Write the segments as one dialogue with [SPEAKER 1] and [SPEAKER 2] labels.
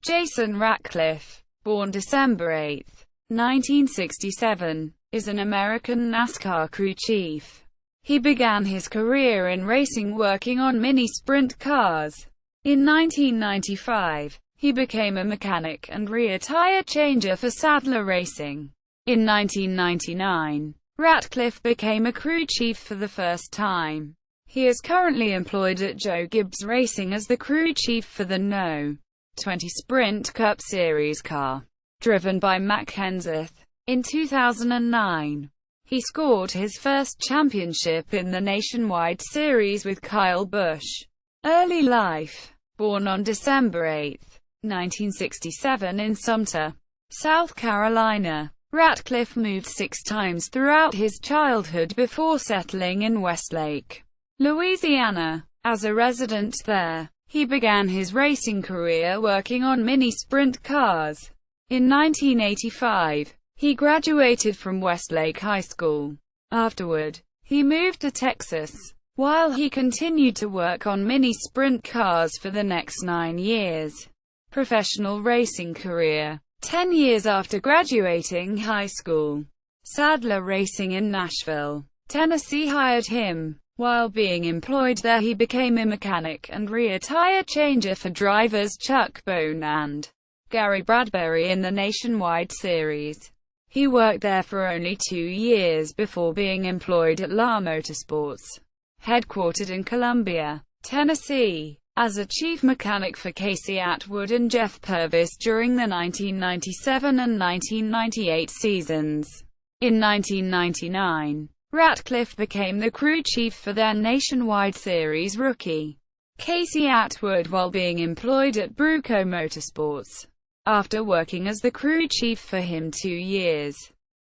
[SPEAKER 1] Jason Ratcliff, born December 8, 1967, is an American NASCAR crew chief. He began his career in racing working on mini-sprint cars. In 1995, he became a mechanic and rear tire changer for Sadler Racing. In 1999, Ratcliff became a crew chief for the first time. He is currently employed at Joe Gibbs Racing as the crew chief for the No. 20 Sprint Cup Series car, driven by Matt Kenseth. In 2009, he scored his first championship in the Nationwide Series with Kyle Busch. Early life. Born on December 8, 1967 in Sumter, South Carolina, Ratcliff moved 6 times throughout his childhood before settling in Westlake, Louisiana. As a resident there, he began his racing career working on mini-sprint cars. In 1985, he graduated from Westlake High School. Afterward, he moved to Texas, while he continued to work on mini-sprint cars for the next 9 years. Professional racing career. 10 years after graduating high school, Sadler Racing in Nashville, Tennessee hired him. While being employed there, he became a mechanic and rear tire changer for drivers Chuck Bone and Gary Bradbury in the Nationwide Series. He worked there for only 2 years before being employed at La Motorsports, headquartered in Columbia, Tennessee, as a chief mechanic for Casey Atwood and Jeff Purvis during the 1997 and 1998 seasons. In 1999, Ratcliff became the crew chief for their Nationwide Series rookie, Casey Atwood, while being employed at Bruco Motorsports. After working as the crew chief for him 2 years,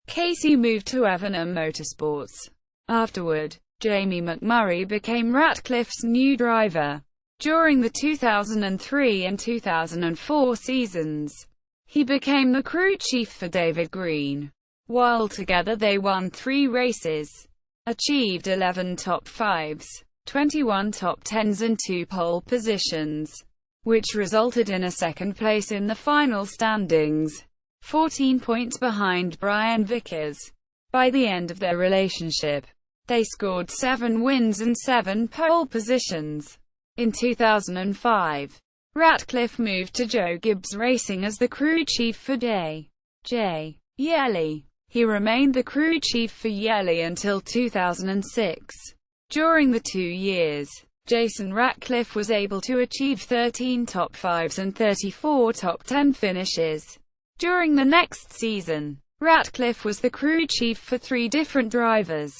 [SPEAKER 1] Casey moved to Evernham Motorsports. Afterward, Jamie McMurray became Ratcliff's new driver. During the 2003 and 2004 seasons, he became the crew chief for David Green. While together they won 3 races, achieved 11 top 5s, 21 top 10s and 2 pole positions, which resulted in a second place in the final standings, 14 points behind Brian Vickers. By the end of their relationship, they scored 7 wins and 7 pole positions. In 2005, Ratcliff moved to Joe Gibbs Racing as the crew chief for J. Yeley. He remained the crew chief for Yeley until 2006. During the 2 years, Jason Ratcliff was able to achieve 13 top 5s and 34 top 10 finishes. During the next season, Ratcliff was the crew chief for 3 different drivers,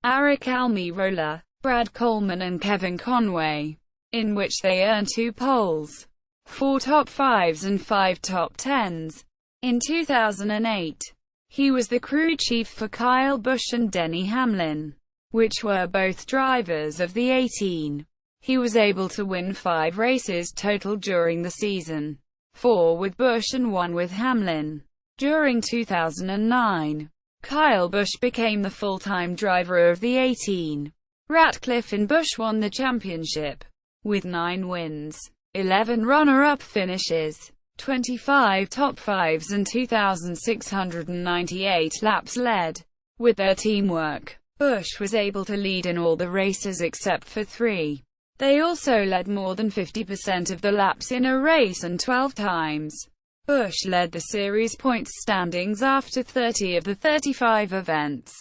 [SPEAKER 1] Aric Almirola, Brad Coleman and Kevin Conway, in which they earned 2 poles, 4 top 5s and 5 top 10s. In 2008, he was the crew chief for Kyle Busch and Denny Hamlin, which were both drivers of the 18. He was able to win 5 races total during the season, 4 with Busch and 1 with Hamlin. During 2009, Kyle Busch became the full-time driver of the 18. Ratcliff and Busch won the championship, with 9 wins, 11 runner-up finishes, 25 top 5s and 2,698 laps led. With their teamwork, Busch was able to lead in all the races except for 3. They also led more than 50% of the laps in a race, and 12 times. Busch led the series points standings after 30 of the 35 events,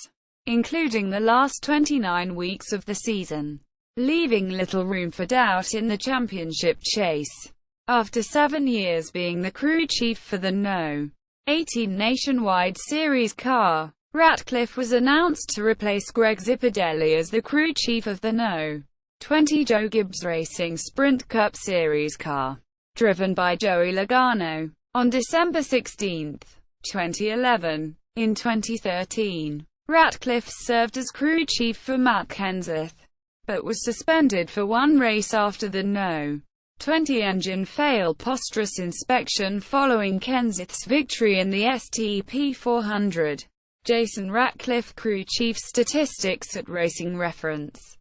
[SPEAKER 1] including the last 29 weeks of the season, leaving little room for doubt in the championship chase. After 7 years being the crew chief for the No. 18 Nationwide Series car, Ratcliff was announced to replace Greg Zipadelli as the crew chief of the No. 20 Joe Gibbs Racing Sprint Cup Series car, driven by Joey Logano. On December 16, 2011, in 2013, Ratcliff served as crew chief for Matt Kenseth, but was suspended for 1 race after the No. 20 engine failed post-race inspection following Kenseth's victory in the STP 400. Jason Ratcliff, crew chief statistics at Racing Reference.